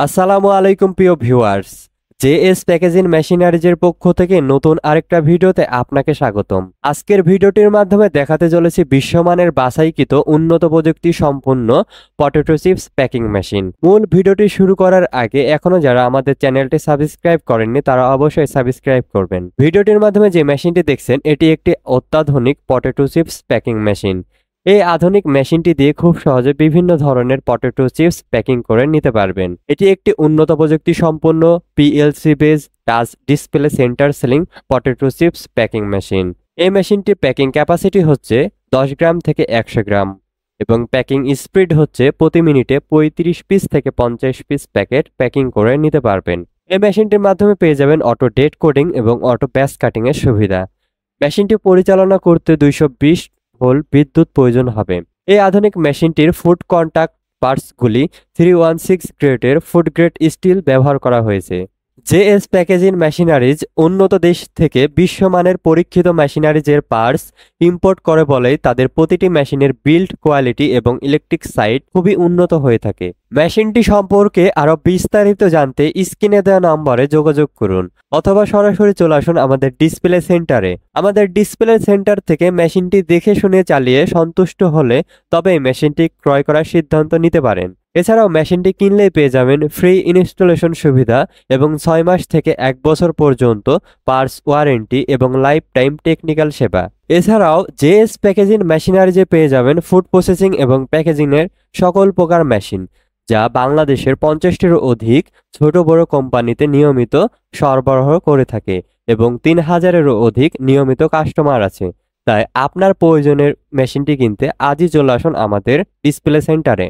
আসসালামু আলাইকুম প্রিয় ভিউয়ার্স, জেএস প্যাকেজিং মেশিনারিজের পক্ষ থেকে নতুন আরেকটা ভিডিওতে আপনাকে স্বাগতম। আজকের ভিডিওটির মাধ্যমে দেখাতে চলেছি বিশ্বমানের বাছাইকৃত উন্নত প্রযুক্তি সম্পন্ন পটেটো চিপস প্যাকিং মেশিন। মূল ভিডিওটি শুরু করার আগে এখনো যারা আমাদের চ্যানেলটি সাবস্ক্রাইব করেননি তারা অবশ্যই সাবস্ক্রাইব করবেন। ভিডিওটির মাধ্যমে যে মেশিনটি দেখছেন এটি একটি অত্যাধুনিক পটেটো চিপস প্যাকিং মেশিন। এই আধুনিক মেশিনটি দিয়ে খুব সহজে বিভিন্ন ধরনের পটেটো চিপস প্যাকিং করে নিতে পারবেন। এটি একটি উন্নত প্রযুক্তি সম্পন্ন PLC base touch display centre sealing potato chips packing machine. এই মেশিনটির প্যাকিং ক্যাপাসিটি হচ্ছে 10 গ্রাম থেকে 100 গ্রাম এবং প্যাকিং স্পিড হচ্ছে প্রতি মিনিটে 35 পিস থেকে 50 পিস প্যাকেট প্যাকিং করে নিতে পারবেন। এই মেশিনটির মাধ্যমে পেয়ে যাবেন অটো ডেট কোডিং এবং অটো ব্যাচ কাটিং এর সুবিধা। মেশিনটি পরিচালনা করতে 220 ভোল্ট বিদ্যুৎ প্রয়োজন হবে। এই আধুনিক মেশিনটির ফুড কন্টাক্ট পার্টসগুলি 316 গ্রেডের ফুড গ্রেড স্টিল ব্যবহার করা হয়েছে। জেএস প্যাকেজিং মেশিনারিজ উন্নত দেশ থেকে বিশ্বমানের পরীক্ষিত মেশিনারিজের পার্টস ইম্পোর্ট করে বলেই তাদের প্রতিটি মেশিনের বিল্ড কোয়ালিটি এবং ইলেকট্রিক সাইড খুবই উন্নত হয়ে থাকে। মেশিনটি সম্পর্কে আরো বিস্তারিত জানতে স্ক্রিনে দেওয়া নম্বরে যোগাযোগ করুন অথবা সরাসরি চলে আসুন আমাদের ডিসপ্লে সেন্টারে। আমাদের ডিসপ্লে সেন্টার থেকে মেশিনটি দেখে শুনে চালিয়ে সন্তুষ্ট হলে তবে মেশিনটি ক্রয় করার সিদ্ধান্ত নিতে পারেন। এছাড়াও মেশিনটি কিনলেই পেয়ে যাবেন ফ্রি ইনস্টলেশন সুবিধা এবং 6 মাস থেকে 1 বছর পর্যন্ত পার্টস ওয়ারেন্টি এবং লাইফ টাইম টেকনিক্যাল সেবা। এছাড়াও জেএস প্যাকেজিং মেশিনারিজে পেয়ে যাবেন ফুড প্রসেসিং এবং প্যাকেজিংয়ের সকল প্রকার মেশিন, যা বাংলাদেশের 50টিরও অধিক ছোট বড় কোম্পানিতে নিয়মিত সরবরাহ করে থাকে এবং 3000-এরও অধিক নিয়মিত কাস্টমার আছে। তাই আপনার প্রয়োজনের মেশিনটি কিনতে আজই চলে আসুন আমাদের ডিসপ্লে সেন্টারে।